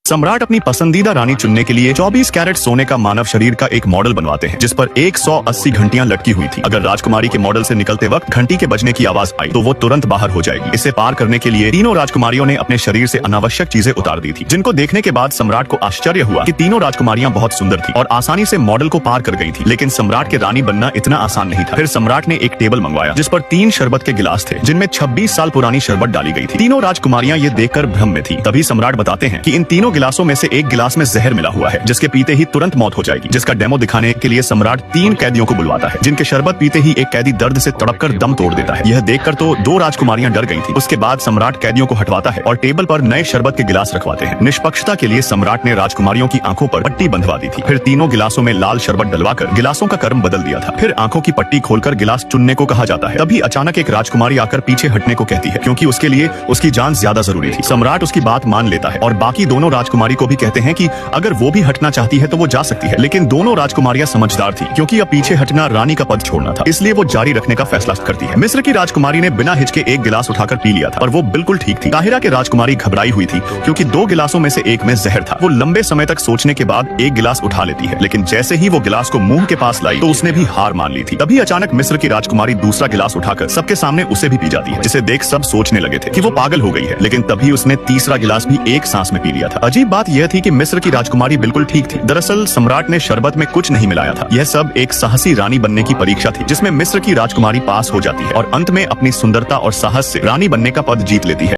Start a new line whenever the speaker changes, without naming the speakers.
सम्राट अपनी पसंदीदा रानी चुनने के लिए 24 कैरेट सोने का मानव शरीर का एक मॉडल बनवाते हैं, जिस पर 180 घंटियां लटकी हुई थी। अगर राजकुमारी के मॉडल से निकलते वक्त घंटी के बजने की आवाज आई तो वो तुरंत बाहर हो जाएगी। इसे पार करने के लिए तीनों राजकुमारियों ने अपने शरीर से अनावश्यक चीजें उतार दी थी, जिनको देखने के बाद सम्राट को आश्चर्य हुआ कि तीनों राजकुमारियां बहुत सुंदर थी और आसानी से मॉडल को पार कर गई थी। लेकिन सम्राट के रानी बनना इतना आसान नहीं था। फिर सम्राट ने एक टेबल मंगवाया जिस पर 3 शरबत के गिलास थे, जिनमें 26 साल पुरानी शरबत डाली गई थी। तीनों राजकुमारियां ये देखकर भ्रम में थी। तभी सम्राट बताते हैं कि इन तीनों गिलासों में से एक गिलास में जहर मिला हुआ है, जिसके पीते ही तुरंत मौत हो जाएगी। जिसका डेमो दिखाने के लिए सम्राट 3 कैदियों को बुलवाता है, जिनके शरबत पीते ही एक कैदी दर्द से तड़पकर दम तोड़ देता है। यह देखकर तो 2 राजकुमारियां डर गई थी। उसके बाद सम्राट कैदियों को हटवाता है और टेबल पर नए शरबत के गिलास रखवाते हैं। निष्पक्षता के लिए सम्राट ने राजकुमारियों की आंखों पर पट्टी बंधवा दी थी। फिर तीनों गिलासों में लाल शरबत डलवाकर गिलासों का कर्म बदल दिया था। फिर आंखों की पट्टी खोलकर गिलास चुनने को कहा जाता है। तभी अचानक एक राजकुमारी आकर पीछे हटने को कहती है, क्योंकि उसके लिए उसकी जान ज्यादा जरूरी थी। सम्राट उसकी बात मान लेता है और बाकी दोनों राजकुमारी को भी कहते हैं कि अगर वो भी हटना चाहती है तो वो जा सकती है। लेकिन दोनों राजकुमारियां समझदार थी, क्योंकि अब पीछे हटना रानी का पद छोड़ना था, इसलिए वो जारी रखने का फैसला करती है। मिस्र की राजकुमारी ने बिना हिचके एक गिलास उठाकर पी लिया था और वो बिल्कुल ठीक थी। काहिरा की राजकुमारी घबराई हुई थी, क्योंकि 2 गिलासों में से एक में जहर था। वो लंबे समय तक सोचने के बाद एक गिलास उठा लेती है, लेकिन जैसे ही वो गिलास को मुंह के पास लाई तो उसने भी हार मान ली थी। तभी अचानक मिस्र की राजकुमारी दूसरा गिलास उठाकर सबके सामने उसे भी पी जाती है, जिसे देख सब सोचने लगे थे कि वो पागल हो गई है। लेकिन तभी उसने तीसरा गिलास भी एक सांस में पी लिया था। अजीब बात यह थी कि मिस्र की राजकुमारी बिल्कुल ठीक थी। दरअसल सम्राट ने शरबत में कुछ नहीं मिलाया था। यह सब एक साहसी रानी बनने की परीक्षा थी, जिसमें मिस्र की राजकुमारी पास हो जाती है और अंत में अपनी सुंदरता और साहस से रानी बनने का पद जीत लेती है।